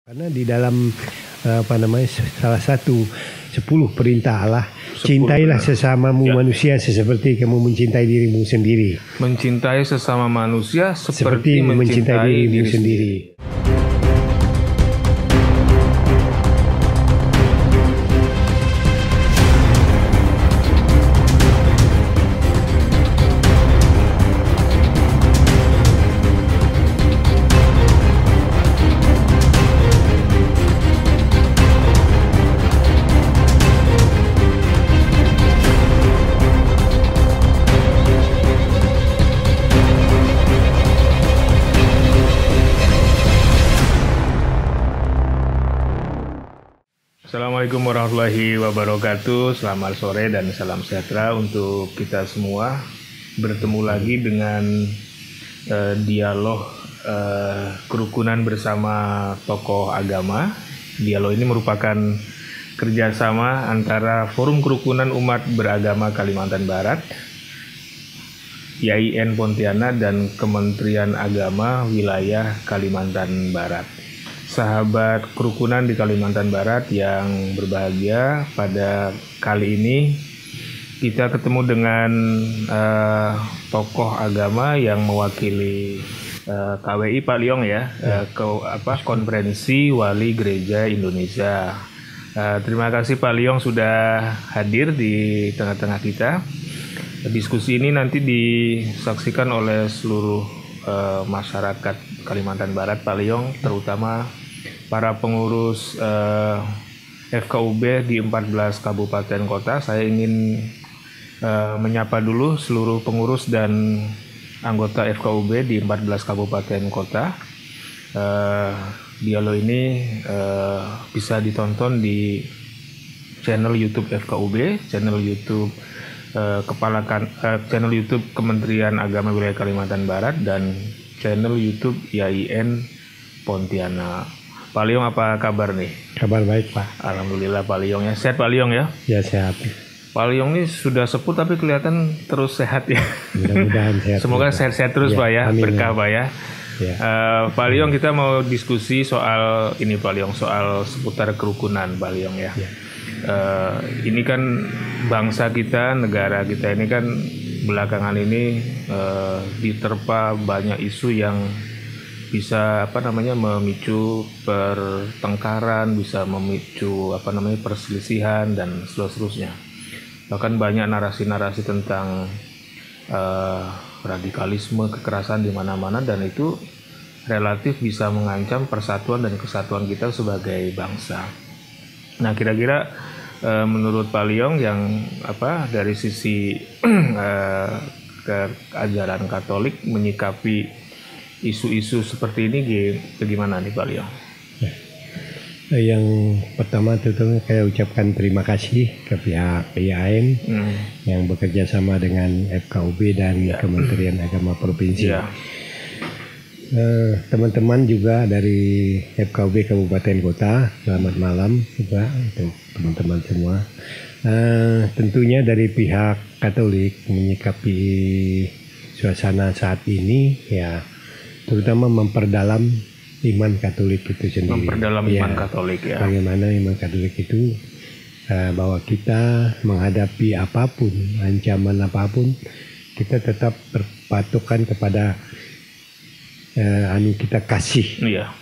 Karena di dalam salah satu 10 perintah Allah, cintailah sesamamu manusia seperti kamu mencintai dirimu sendiri. Mencintai sesama manusia seperti mencintai dirimu sendiri. Assalamualaikum warahmatullahi wabarakatuh. Selamat sore dan salam sejahtera untuk kita semua. Bertemu lagi dengan dialog kerukunan bersama tokoh agama. Dialog ini merupakan kerjasama antara Forum Kerukunan Umat Beragama Kalimantan Barat, YIN Pontianak, dan Kementerian Agama Wilayah Kalimantan Barat. Sahabat kerukunan di Kalimantan Barat yang berbahagia, pada kali ini kita ketemu dengan tokoh agama yang mewakili KWI Pak Liong ya, Konferensi Wali Gereja Indonesia. Terima kasih Pak Liong sudah hadir di tengah-tengah kita. Diskusi ini nanti disaksikan oleh seluruh masyarakat Kalimantan Barat, Pak Liong, terutama para pengurus FKUB di 14 kabupaten kota. Saya ingin menyapa dulu seluruh pengurus dan anggota FKUB di 14 kabupaten kota. Dialog ini bisa ditonton di channel YouTube FKUB, channel YouTube channel YouTube Kementerian Agama Wilayah Kalimantan Barat, dan channel YouTube YIN Pontianak. Pak Liong, apa kabar nih? Kabar baik Pak. Alhamdulillah Pak Liong ya. Sehat Pak Liong ya? Ya sehat. Pak Liong ini sudah sepuh tapi kelihatan terus sehat ya. Mudah-mudahan sehat. Semoga sehat-sehat terus ya, Pak ya. Amin, berkah Pak ya. Ya. Pak Liong, kita mau diskusi soal ini Pak Liong, soal seputar kerukunan Pak Liong ya. Ini kan bangsa kita, negara kita ini kan belakangan ini diterpa banyak isu yang bisa memicu pertengkaran, bisa memicu perselisihan dan seterusnya. Bahkan banyak narasi-narasi tentang radikalisme, kekerasan di mana-mana, dan itu relatif bisa mengancam persatuan dan kesatuan kita sebagai bangsa. Nah, kira-kira menurut Pak Liong yang dari sisi keajaran Katolik menyikapi isu-isu seperti ini bagaimana nih Pak Liong? Yang pertama tentunya saya ucapkan terima kasih ke pihak YIN yang bekerja sama dengan FKUB dan Kementerian Agama Provinsi. Teman-teman juga dari FKUB Kabupaten Kota, selamat malam juga untuk teman-teman semua. Tentunya dari pihak Katolik menyikapi suasana saat ini ya, terutama memperdalam iman Katolik itu sendiri. Memperdalam iman Katolik ya. Bagaimana iman Katolik itu bahwa kita menghadapi apapun, ancaman apapun, kita tetap berpatokan kepada kita kasih. Iya.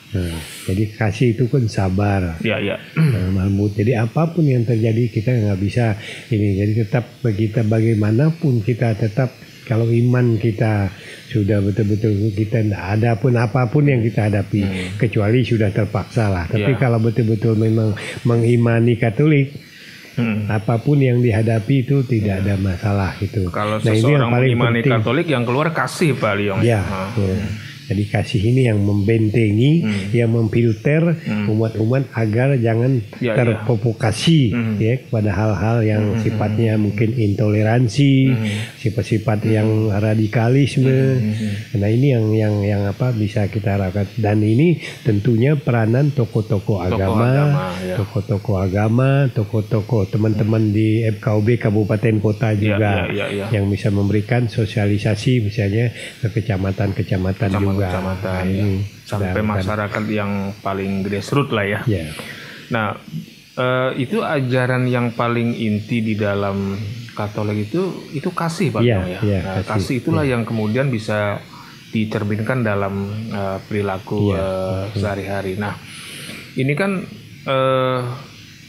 Jadi kasih itu kan sabar. Iya. Mahmud. Jadi apapun yang terjadi kita nggak bisa ini. Jadi tetap kita bagaimanapun kita tetap, kalau iman kita sudah betul-betul, kita ada pun apapun yang kita hadapi, kecuali sudah terpaksa lah. Tapi kalau betul-betul memang mengimani Katolik, apapun yang dihadapi itu tidak ada masalah gitu. Kalau seseorang mengimani Katolik, yang keluar kasih Pak Liong. Ya. Jadi kasih ini yang membentengi, yang memfilter umat-umat agar jangan terprovokasi kepada hal-hal yang sifatnya mungkin intoleransi, sifat-sifat yang radikalisme. Nah ini yang bisa kita harapkan. Dan ini tentunya peranan tokoh-tokoh agama, tokoh-tokoh teman-teman di FKUB Kabupaten Kota juga yang bisa memberikan sosialisasi misalnya ke kecamatan-kecamatan juga kecamatan ya. Sampai masyarakat yang paling grassroots lah ya. Nah, itu ajaran yang paling inti di dalam Katolik itu kasih Pak Yong ya. Nah, kasih itulah yang kemudian bisa dicerminkan dalam perilaku sehari-hari. Nah, ini kan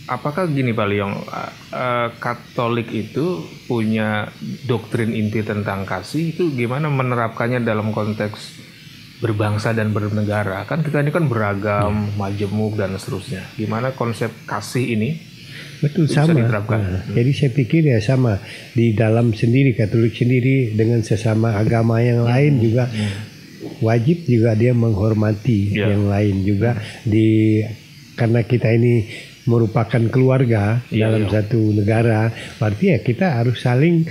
apakah gini Pak Yong, Katolik itu punya doktrin inti tentang kasih, itu gimana menerapkannya dalam konteks berbangsa dan bernegara? Kan kita ini kan beragam, majemuk dan seterusnya. Gimana konsep kasih ini? Betul, sama. Jadi saya pikir ya sama di dalam sendiri Katolik sendiri dengan sesama agama yang lain juga wajib juga dia menghormati yang lain juga karena kita ini merupakan keluarga dalam satu negara, berarti ya kita harus saling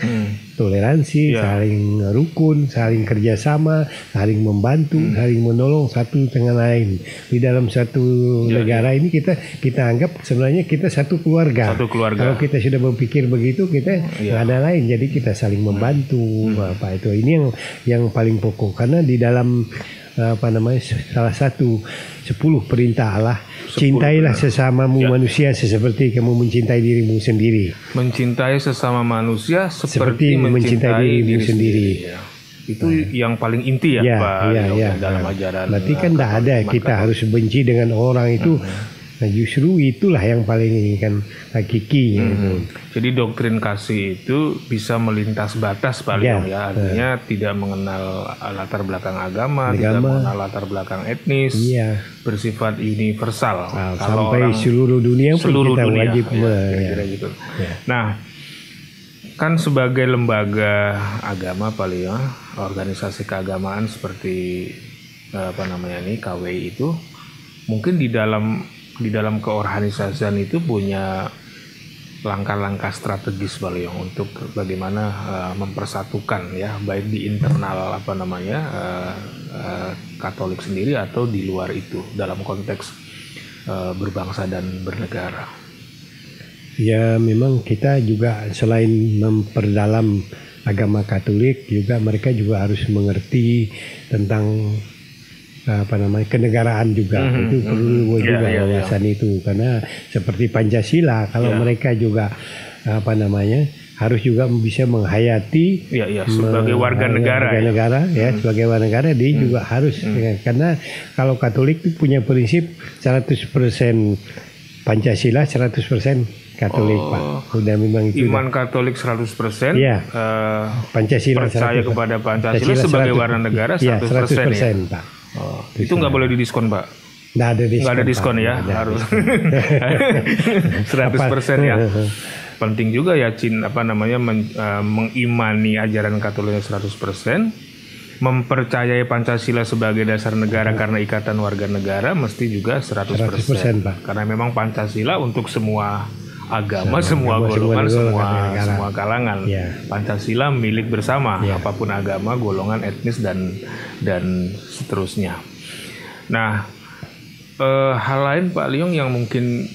toleransi, saling rukun, saling kerjasama, saling membantu, saling menolong satu dengan lain. Di dalam satu negara ini kita anggap sebenarnya kita satu keluarga. Kalau kita sudah berpikir begitu, kita nggak ada lain. Jadi kita saling membantu. Apa itu? Ini yang paling pokok, karena di dalam salah satu 10 perintah Allah, cintailah sesamamu manusia seperti kamu mencintai dirimu sendiri. Mencintai sesama manusia seperti mencintai dirimu sendiri. Itu yang paling inti ya Pak dalam ajaran. Berarti kan tidak ada kita harus benci dengan orang itu. Nah, justru itulah yang paling hakiki. Jadi doktrin kasih itu bisa melintas batas paling ya, artinya tidak mengenal latar belakang agama, tidak mengenal latar belakang etnis, bersifat universal. Kalau sampai seluruh dunia pun kita wajib gitu. Nah, kan sebagai lembaga agama paling ya, organisasi keagamaan seperti KWI itu, mungkin di dalam keorganisasian itu punya langkah-langkah strategis Pak Yong untuk bagaimana mempersatukan ya, baik di internal Katolik sendiri atau di luar itu dalam konteks berbangsa dan bernegara. Ya, memang kita juga selain memperdalam agama Katolik, juga mereka juga harus mengerti tentang kenegaraan juga. Itu perlu juga wawasan itu, karena seperti Pancasila kalau mereka juga harus juga bisa menghayati sebagai warga negara sebagai warga negara dia juga harus karena kalau Katolik itu punya prinsip 100% Pancasila, 100% Katolik Pak. Udah memang itu iman Katolik 100%, Pancasila percaya 100%. Kepada Pancasila sebagai warga negara 100% Pak. Itu nggak boleh didiskon Pak. Nggak ada diskon ya, harus 100% ya. Penting juga ya mengimani ajaran Katolik 100%, mempercayai Pancasila sebagai dasar negara karena ikatan warga negara mesti juga 100% Pak. Karena memang Pancasila untuk semua agama, semua golongan, semua kalangan. Pancasila milik bersama, apapun agama, golongan, etnis dan seterusnya. Nah, hal lain Pak Yong yang mungkin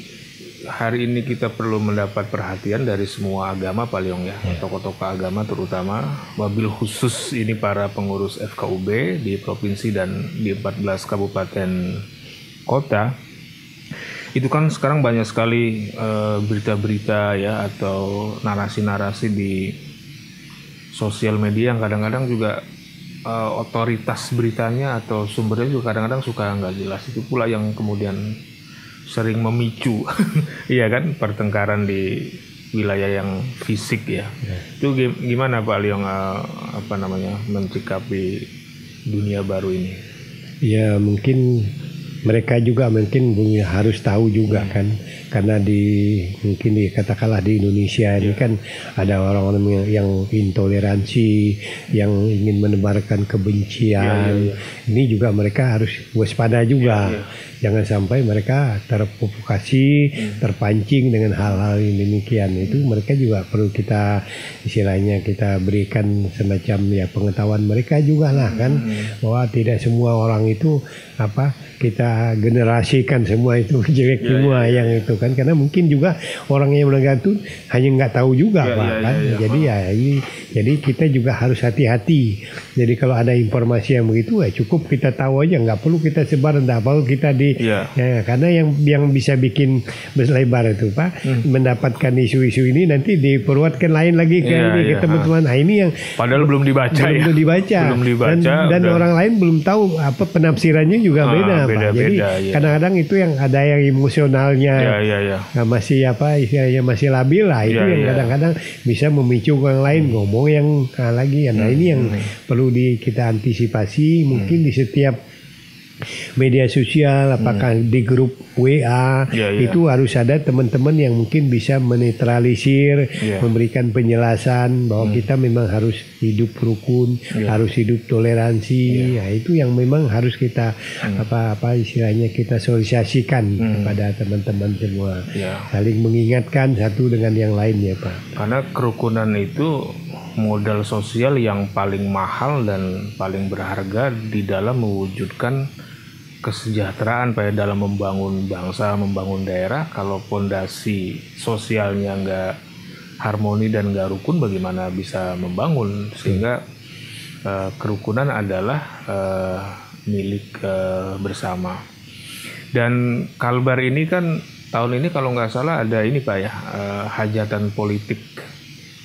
hari ini kita perlu mendapat perhatian dari semua agama Pak Yong ya, tokoh-tokoh agama terutama, wabil khusus ini para pengurus FKUB di provinsi dan di 14 kabupaten kota. Itu kan sekarang banyak sekali berita-berita ya atau narasi-narasi di sosial media yang kadang-kadang juga otoritas beritanya atau sumbernya juga kadang-kadang suka nggak jelas. Itu pula yang kemudian sering memicu iya kan, pertengkaran di wilayah yang fisik ya. Itu gimana Pak Yong mencikapi dunia baru ini? Ya mungkin mereka juga harus tahu juga kan, karena mungkin katakanlah di Indonesia ini kan ada orang-orang yang intoleransi, yang ingin menebarkan kebencian. Ini juga mereka harus waspada juga. jangan sampai mereka terprovokasi, terpancing dengan hal-hal yang demikian. Itu mereka juga perlu kita istilahnya kita berikan semacam ya pengetahuan mereka juga lah kan, bahwa tidak semua orang itu kita generasikan semua itu jelek semua yang itu kan, karena mungkin juga orang yang mendengar itu hanya nggak tahu juga Pak kan. Jadi kita juga harus hati-hati. Jadi kalau ada informasi yang begitu cukup kita tahu aja, nggak perlu kita sebar, nggak perlu kita karena yang bisa bikin berlebar itu Pak, mendapatkan isu-isu ini nanti diperbuatkan lain lagi ke teman-teman. Nah ini yang padahal belum dibaca. Dan orang lain belum tahu apa penafsirannya juga beda Pak. Jadi kadang-kadang itu yang ada yang emosionalnya masih istilahnya masih labil lah, itu yang kadang-kadang bisa memicu orang lain ngomong yang lagi. Nah ini yang perlu kita antisipasi mungkin di setiap media sosial, apakah di grup WA itu harus ada teman-teman yang mungkin bisa menetralisir, memberikan penjelasan bahwa kita memang harus hidup rukun, harus hidup toleransi. Nah, itu yang memang harus kita istilahnya kita sosialisasikan kepada teman-teman semua, saling mengingatkan satu dengan yang lain ya Pak. Karena kerukunan itu modal sosial yang paling mahal dan paling berharga di dalam mewujudkan kesejahteraan pada dalam membangun bangsa, membangun daerah. Kalau pondasi sosialnya nggak harmoni dan nggak rukun, bagaimana bisa membangun? Sehingga kerukunan adalah milik bersama. Dan Kalbar ini kan tahun ini kalau nggak salah ada ini Pak ya, hajatan politik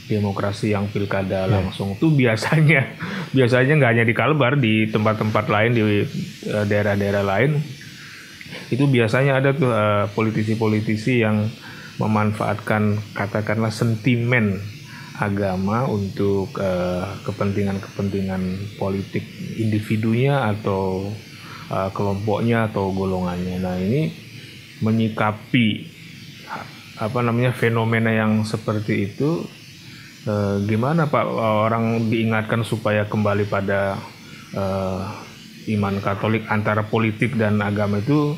demokrasi yang pilkada langsung. Itu biasanya nggak hanya di Kalbar, di tempat-tempat lain, di daerah-daerah lain itu biasanya ada tuh politisi-politisi yang memanfaatkan katakanlah sentimen agama untuk kepentingan politik individunya atau kelompoknya atau golongannya. Nah ini menyikapi fenomena yang seperti itu. Gimana Pak, orang diingatkan supaya kembali pada iman Katolik, antara politik dan agama itu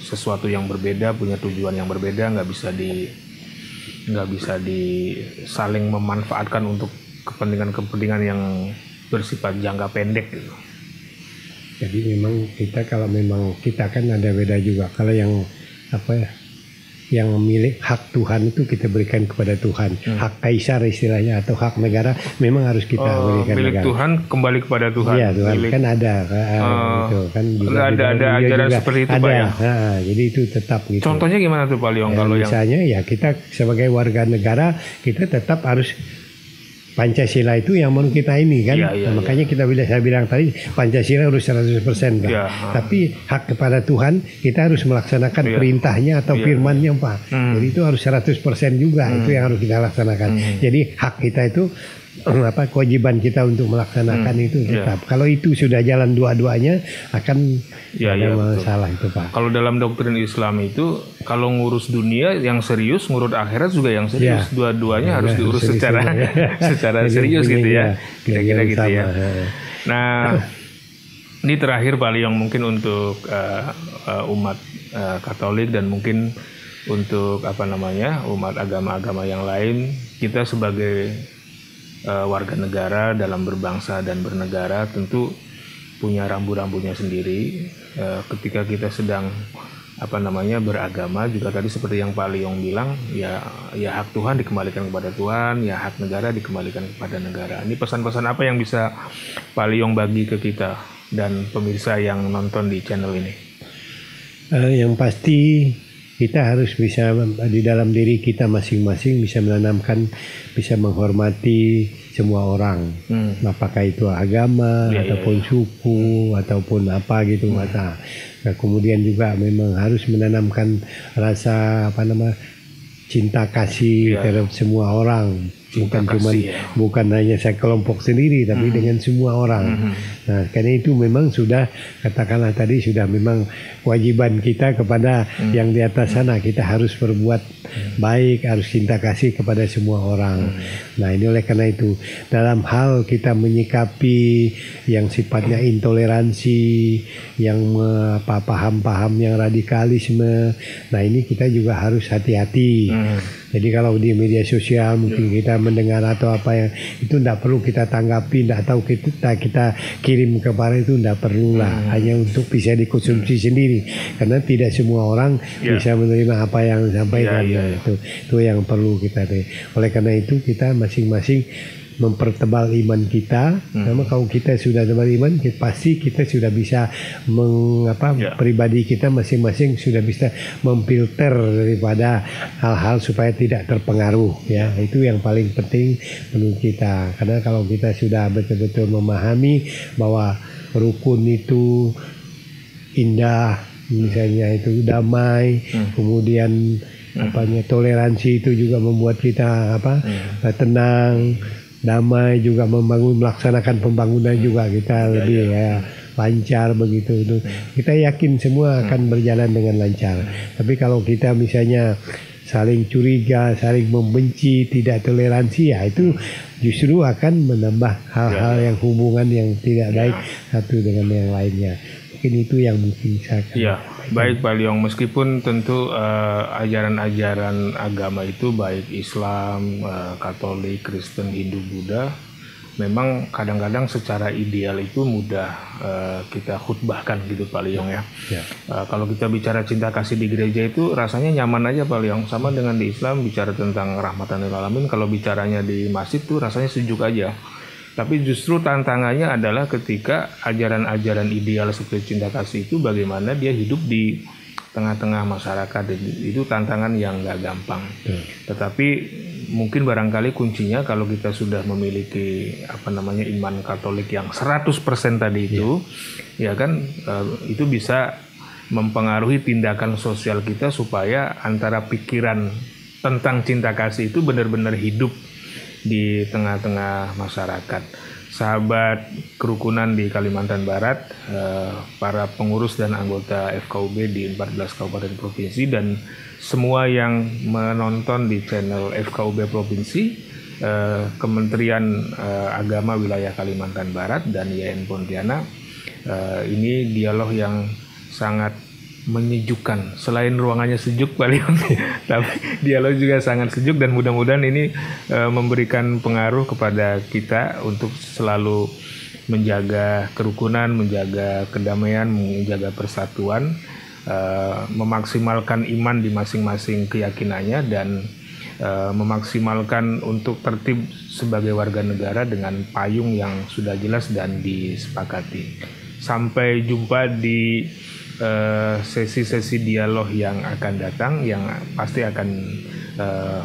sesuatu yang berbeda, punya tujuan yang berbeda, nggak bisa saling memanfaatkan untuk kepentingan yang bersifat jangka pendek gitu. Jadi memang kita kan ada beda juga. Kalau yang milik hak Tuhan itu kita berikan kepada Tuhan. Hak kaisar istilahnya atau hak negara memang harus kita berikan milik negara. Tuhan kembali kepada Tuhan. Iya Tuhan kan ada itu kan juga ada ajaran juga seperti itu ada, Pak ya. Jadi itu tetap gitu. Contohnya gimana tuh Pak Liong? Kalau misalnya kita sebagai warga negara kita tetap harus Pancasila itu yang menurut kita ini kan, makanya saya bilang tadi Pancasila harus 100% kan. Tapi hak kepada Tuhan kita harus melaksanakan perintahnya atau firman-Nya Pak. Jadi itu harus 100% juga itu yang harus kita laksanakan. Jadi hak kita itu kewajiban kita untuk melaksanakan itu tetap. Kalau itu sudah jalan dua-duanya akan ada masalah itu Pak. Kalau dalam doktrin Islam itu kalau ngurus dunia yang serius, ngurus akhirat juga yang serius. Dua-duanya harus diurus secara serius gitu ya. Kira-kira gitu ya. Nah, ini terakhir Pak Liong mungkin untuk umat Katolik dan mungkin untuk umat agama-agama yang lain, kita sebagai warga negara dalam berbangsa dan bernegara tentu punya rambu-rambunya sendiri. Ketika kita sedang beragama juga tadi seperti yang Pak Liong bilang, ya hak Tuhan dikembalikan kepada Tuhan, ya hak negara dikembalikan kepada negara. Ini pesan-pesan apa yang bisa Pak Liong bagi ke kita dan pemirsa yang nonton di channel ini? Yang pasti kita harus bisa di dalam diri kita masing-masing bisa menanamkan, bisa menghormati semua orang, apakah itu agama ataupun suku ataupun apa gitu. Nah, kemudian juga memang harus menanamkan rasa cinta kasih terhadap semua orang. bukan hanya saya kelompok sendiri, tapi dengan semua orang. Nah, karena itu memang sudah, katakanlah tadi, sudah memang kewajiban kita kepada yang di atas sana. Kita harus berbuat baik, harus cinta kasih kepada semua orang. Nah, ini oleh karena itu dalam hal kita menyikapi yang sifatnya intoleransi, yang paham-paham yang radikalisme, nah ini kita juga harus hati-hati. Jadi kalau di media sosial mungkin kita mendengar atau apa yang itu tidak perlu kita tanggapi, tidak tahu kita kirim kepada itu, tidak perlu lah, hanya untuk bisa dikonsumsi sendiri, karena tidak semua orang bisa menerima apa yang disampaikan. Itu yang perlu kita. Oleh karena itu kita masing-masing mempertebal iman kita. Karena kalau kita sudah tebal iman, pasti kita sudah bisa pribadi kita masing-masing sudah bisa memfilter daripada hal-hal supaya tidak terpengaruh, ya. Itu yang paling penting menurut kita. Karena kalau kita sudah betul-betul memahami bahwa rukun itu indah, misalnya itu damai, kemudian toleransi itu juga membuat kita tenang, damai, juga melaksanakan pembangunan juga kita lebih lancar begitu. Kita yakin semua akan berjalan dengan lancar. Tapi kalau kita misalnya saling curiga, saling membenci, tidak toleransi, ya itu justru akan menambah hal-hal yang hubungan yang tidak baik satu dengan yang lainnya. Mungkin itu yang mungkin saya baik Pak Leong, meskipun tentu ajaran-ajaran agama itu baik Islam, Katolik, Kristen, Hindu, Buddha, memang kadang-kadang secara ideal itu mudah kita khutbahkan gitu Pak Leong ya. Kalau kita bicara cinta kasih di gereja itu rasanya nyaman aja Pak Leong, sama dengan di Islam bicara tentang rahmatan lil alamin, kalau bicaranya di masjid tuh rasanya sejuk aja. Tapi justru tantangannya adalah ketika ajaran-ajaran ideal seperti cinta kasih itu bagaimana dia hidup di tengah-tengah masyarakat. Itu tantangan yang nggak gampang. Tetapi mungkin barangkali kuncinya kalau kita sudah memiliki iman Katolik yang 100% tadi itu, ya kan, itu bisa mempengaruhi tindakan sosial kita supaya antara pikiran tentang cinta kasih itu benar-benar hidup di tengah-tengah masyarakat. Sahabat kerukunan di Kalimantan Barat, para pengurus dan anggota FKUB di 14 kabupaten provinsi, dan semua yang menonton di channel FKUB provinsi, Kementerian Agama Wilayah Kalimantan Barat dan YN Pontianak, ini dialog yang sangat menyejukkan. Selain ruangannya sejuk paling, tapi dialog juga sangat sejuk, dan mudah-mudahan ini memberikan pengaruh kepada kita untuk selalu menjaga kerukunan, menjaga kedamaian, menjaga persatuan, memaksimalkan iman di masing-masing keyakinannya, dan memaksimalkan untuk tertib sebagai warga negara dengan payung yang sudah jelas dan disepakati. Sampai jumpa di sesi-sesi dialog yang akan datang, yang pasti akan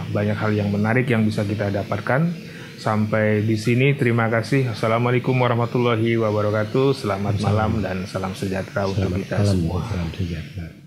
banyak hal yang menarik yang bisa kita dapatkan. Sampai di sini, terima kasih. Assalamualaikum warahmatullahi wabarakatuh. Selamat malam dan salam sejahtera untuk kita semua. Salam sejahtera.